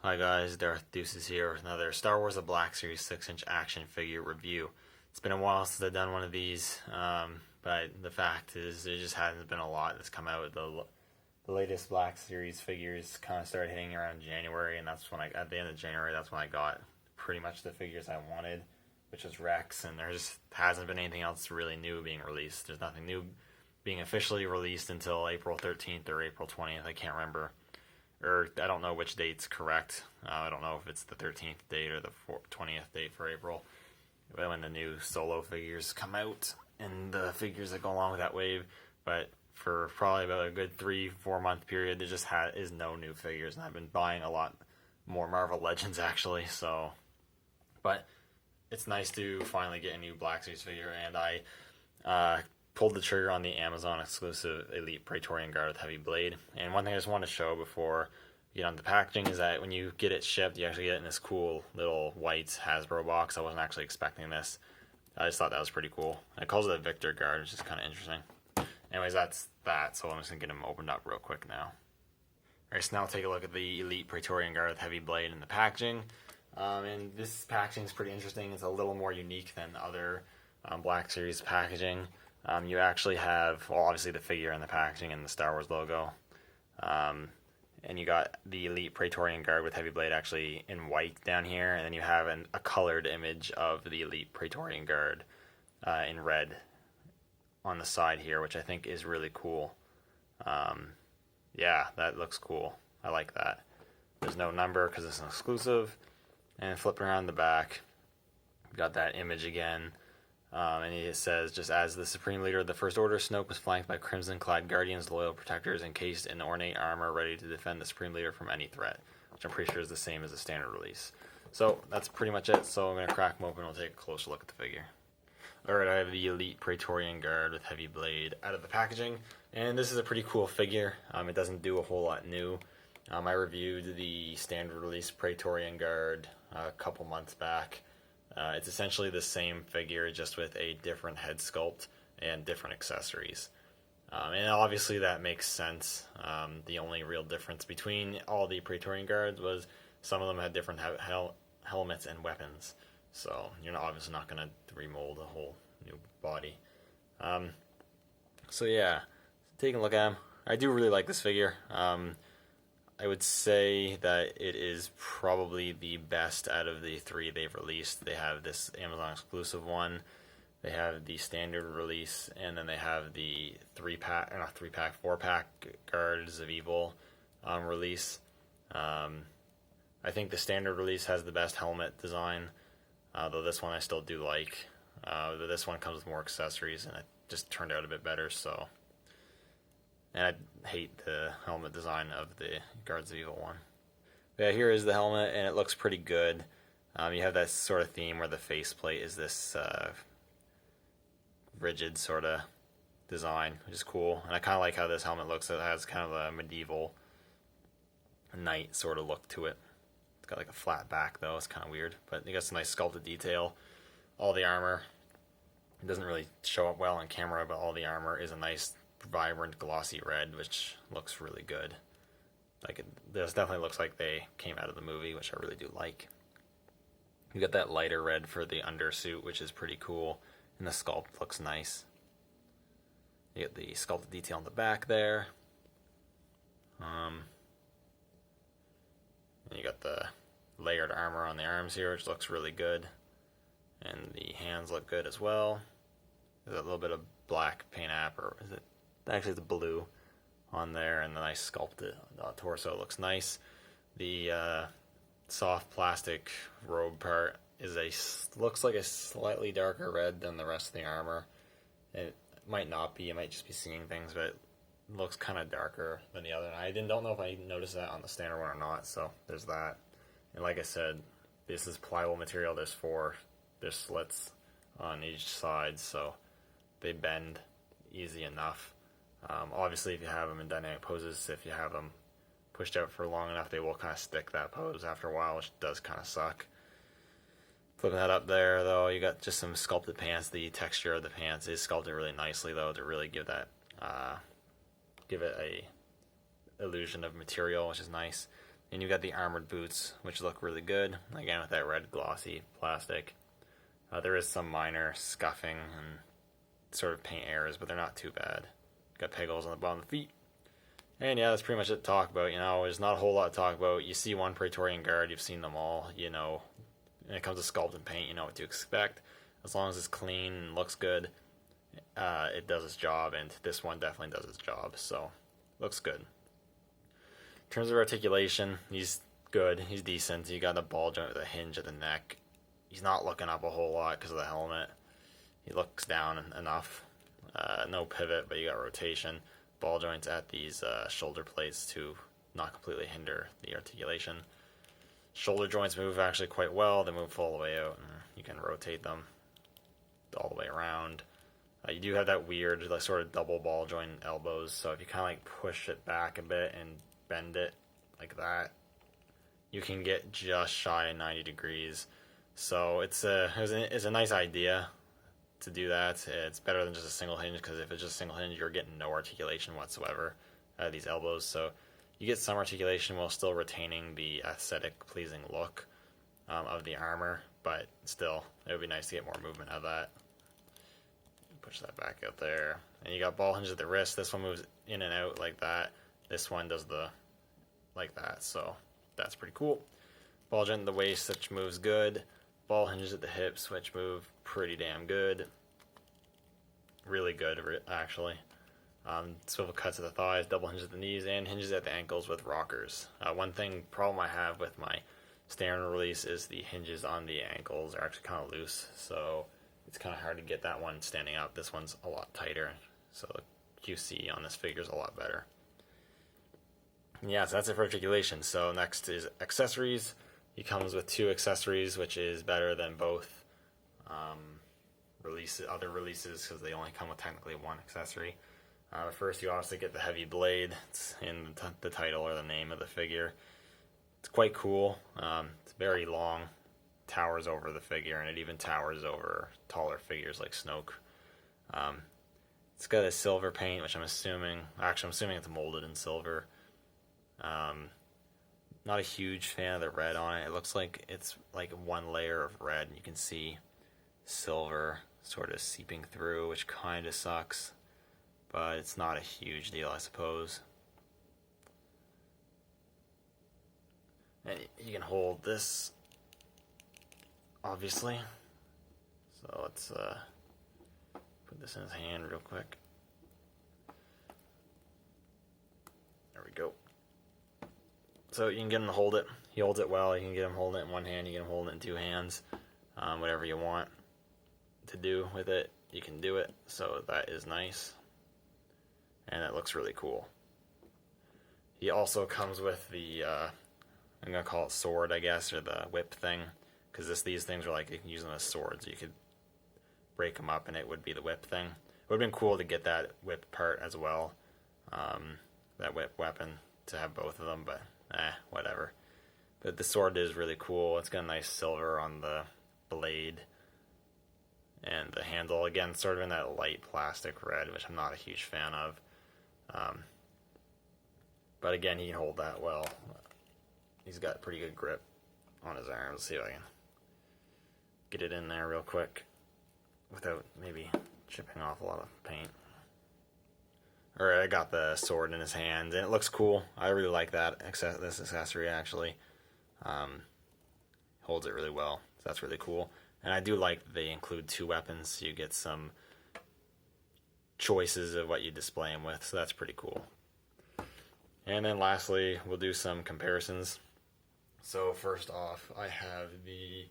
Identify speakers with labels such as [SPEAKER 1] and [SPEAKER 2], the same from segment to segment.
[SPEAKER 1] Hi guys, Darth Deuces here with another Star Wars The Black Series 6-inch action figure review. It's been a while since I've done one of these, but the fact is there just hasn't been a lot that's come out. The latest Black Series figures kind of started hitting around January, and that's when at the end of January, that's when I got pretty much the figures I wanted, which was Rex, and there just hasn't been anything else really new being released. There's nothing new being officially released until April 13th or April 20th, I can't remember. Or I don't know which date's correct. I don't know if it's the 13th date or the 20th date for April, when the new solo figures come out and the figures that go along with that wave. But for probably about a good 3-4 month period, there just is no new figures, and I've been buying a lot more Marvel Legends actually. So, but it's nice to finally get a new Black Series figure, and I pulled the trigger on the Amazon exclusive Elite Praetorian Guard with Heavy Blade. And one thing I just want to show before you get on the packaging is that when you get it shipped, you actually get it in this cool little white Hasbro box. I wasn't actually expecting this. I just thought that was pretty cool. It calls it a Victor Guard, which is kind of interesting. Anyways, that's that. So I'm just going to get them opened up real quick now. Alright, so now I'll take a look at the Elite Praetorian Guard with Heavy Blade in the packaging. And this packaging is pretty interesting. It's a little more unique than other Black Series packaging. You actually have, well, obviously the figure in the packaging and the Star Wars logo. And you got the Elite Praetorian Guard with Heavy Blade actually in white down here. And then you have a colored image of the Elite Praetorian Guard in red on the side here, which I think is really cool. Yeah, that looks cool. I like that. There's no number because it's an exclusive. And flipping around the back, you've got that image again. And it says, just as the Supreme Leader of the First Order, Snoke was flanked by crimson-clad guardians, loyal protectors, encased in ornate armor, ready to defend the Supreme Leader from any threat, which I'm pretty sure is the same as the standard release. So that's pretty much it. So I'm going to crack them open and we'll take a closer look at the figure. Alright, I have the Elite Praetorian Guard with Heavy Blade out of the packaging, and this is a pretty cool figure. It doesn't do a whole lot new. I reviewed the standard release Praetorian Guard a couple months back. It's essentially the same figure, just with a different head sculpt and different accessories. And obviously that makes sense. The only real difference between all the Praetorian Guards was some of them had different helmets and weapons. So you're obviously not going to remold a whole new body. So yeah, taking a look at him. I do really like this figure. I would say that it is probably the best out of the three they've released. They have this Amazon exclusive one, they have the standard release, and then they have the 4-pack Guards of Evil release. I think the standard release has the best helmet design, though this one I still do like. This one comes with more accessories, and it just turned out a bit better, so... And I hate the helmet design of the Guards of Evil one. But yeah, here is the helmet, and it looks pretty good. You have that sort of theme where the faceplate is this rigid sort of design, which is cool. And I kind of like how this helmet looks. It has kind of a medieval knight sort of look to it. It's got like a flat back, though. It's kind of weird. But you got some nice sculpted detail. All the armor, it doesn't really show up well on camera, but all the armor is a nice vibrant glossy red, which looks really good. This definitely looks like they came out of the movie, which I really do like. You got that lighter red for the undersuit, which is pretty cool, and the sculpt looks nice. You get the sculpted detail on the back there. And you got the layered armor on the arms here, which looks really good, and the hands look good as well. There's a little bit of black paint app, or is it? Actually, the blue on there, and the nice sculpted torso looks nice. The soft plastic robe part looks like a slightly darker red than the rest of the armor. It might not be. You might just be seeing things, but it looks kind of darker than the other. I don't know if I noticed that on the standard one or not. So there's that. And like I said, this is pliable material. There's slits on each side, so they bend easy enough. Obviously, if you have them in dynamic poses, if you have them pushed out for long enough, they will kind of stick that pose after a while, which does kind of suck. Flipping that up there, though, you got just some sculpted pants. The texture of the pants is sculpted really nicely, though, to really give it a illusion of material, which is nice. And you got the armored boots, which look really good. Again, with that red glossy plastic. There is some minor scuffing and sort of paint errors, but they're not too bad. Got peg holes on the bottom of the feet. And yeah, that's pretty much it to talk about. There's not a whole lot to talk about. You see one Praetorian guard, you've seen them all. When it comes to sculpt and paint, you know what to expect. As long as it's clean and looks good, it does its job, and this one definitely does its job, so looks good. In terms of articulation, he's good, he's decent. You got a ball joint with a hinge at the neck. He's not looking up a whole lot because of the helmet. He looks down enough. No pivot, but you got rotation. Ball joints at these shoulder plates to not completely hinder the articulation. Shoulder joints move actually quite well. They move all the way out, and you can rotate them all the way around. You do have that weird, sort of double ball joint elbows, so if you kind of push it back a bit and bend it like that, you can get just shy of 90 degrees. So it's a nice idea to do that. It's better than just a single hinge, because if it's just a single hinge, you're getting no articulation whatsoever out of these elbows. So you get some articulation while still retaining the aesthetic, pleasing look of the armor, but still, it would be nice to get more movement out of that. Push that back out there. And you got ball hinges at the wrist. This one moves in and out like that. This one does like that, so that's pretty cool. Ball joint at the waist, which moves good. Ball hinges at the hips, which move pretty damn good. Really good, actually. Swivel cuts at the thighs, double hinges at the knees, and hinges at the ankles with rockers. One problem I have with my standard release is the hinges on the ankles are actually kind of loose, so it's kind of hard to get that one standing up. This one's a lot tighter, so the QC on this figure is a lot better. Yeah, so that's it for articulation. So next is accessories. He comes with 2 accessories, which is better than both other releases, because they only come with technically 1 accessory. First, you obviously get the heavy blade. It's in the title or the name of the figure. It's quite cool. It's very long, towers over the figure, and it even towers over taller figures like Snoke. It's got a silver paint, which I'm assuming it's molded in silver. Not a huge fan of the red on it. It looks like it's like 1 layer of red, and you can see silver sort of seeping through, which kind of sucks, but it's not a huge deal, I suppose. And you can hold this, obviously. So let's put this in his hand real quick. There we go. So you can get him to hold it. He holds it well. You can get him holding it in 1 hand. You can hold it in 2 hands. Whatever you want to do with it, you can do it. So that is nice. And it looks really cool. He also comes with the, I'm going to call it sword, I guess, or the whip thing. Because these things are like, you can use them as swords. You could break them up and it would be the whip thing. It would have been cool to get that whip part as well. That whip weapon, to have both of them, but whatever. But the sword is really cool. It's got a nice silver on the blade. And the handle, again, sort of in that light plastic red, which I'm not a huge fan of. But again, he can hold that well. He's got pretty good grip on his arms. Let's see if I can get it in there real quick without maybe chipping off a lot of paint. Alright, I got the sword in his hand, and it looks cool. I really like this accessory, actually. Holds it really well, so that's really cool. And I do like that they include 2 weapons, so you get some choices of what you display them with, so that's pretty cool. And then lastly, we'll do some comparisons. So first off, I have the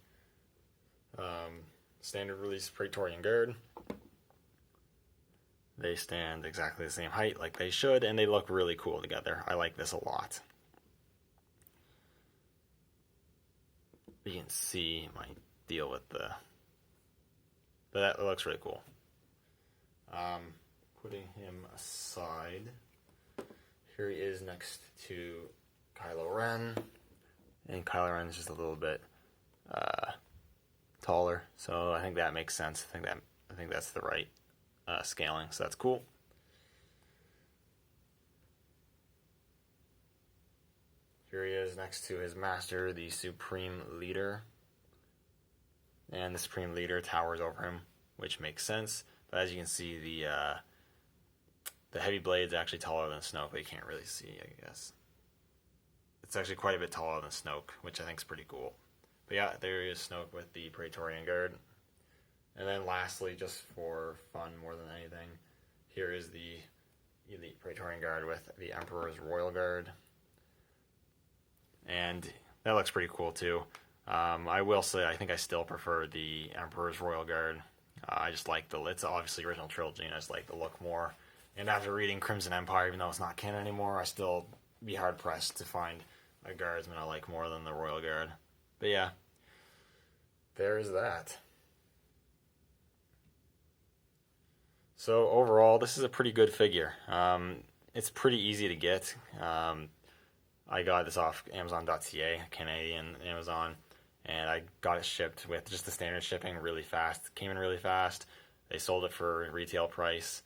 [SPEAKER 1] standard release Praetorian Guard. They stand exactly the same height like they should, and they look really cool together. I like this a lot. You can see my deal with but that looks really cool. Putting him aside, here he is next to Kylo Ren, and Kylo Ren is just a little bit taller, so I think that makes sense. I think that's the right scaling, so that's cool. Here he is next to his master, the Supreme Leader. And the Supreme Leader towers over him, which makes sense. But as you can see, the heavy blade's actually taller than Snoke, but you can't really see, I guess. It's actually quite a bit taller than Snoke, which I think is pretty cool. But yeah, there is Snoke with the Praetorian Guard. And then lastly, just for fun more than anything, here is the Elite Praetorian Guard with the Emperor's Royal Guard. And that looks pretty cool too. I will say I think I still prefer the Emperor's Royal Guard. I just like it's obviously original trilogy, and I just like the look more. And after reading Crimson Empire, even though it's not canon anymore, I still be hard pressed to find a guardsman I like more than the Royal Guard. But yeah, there's that. So overall, this is a pretty good figure. It's pretty easy to get. I got this off Amazon.ca, Canadian Amazon, and I got it shipped with just the standard shipping really fast. It came in really fast. They sold it for retail price,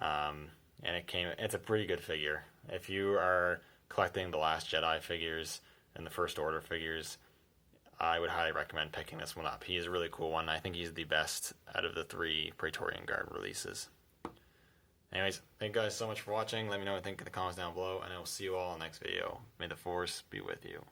[SPEAKER 1] and it's a pretty good figure. If you are collecting the Last Jedi figures and the First Order figures, I would highly recommend picking this one up. He is a really cool one. I think he's the best out of the 3 Praetorian Guard releases. Anyways, thank you guys so much for watching. Let me know what you think in the comments down below, and I will see you all in the next video. May the Force be with you.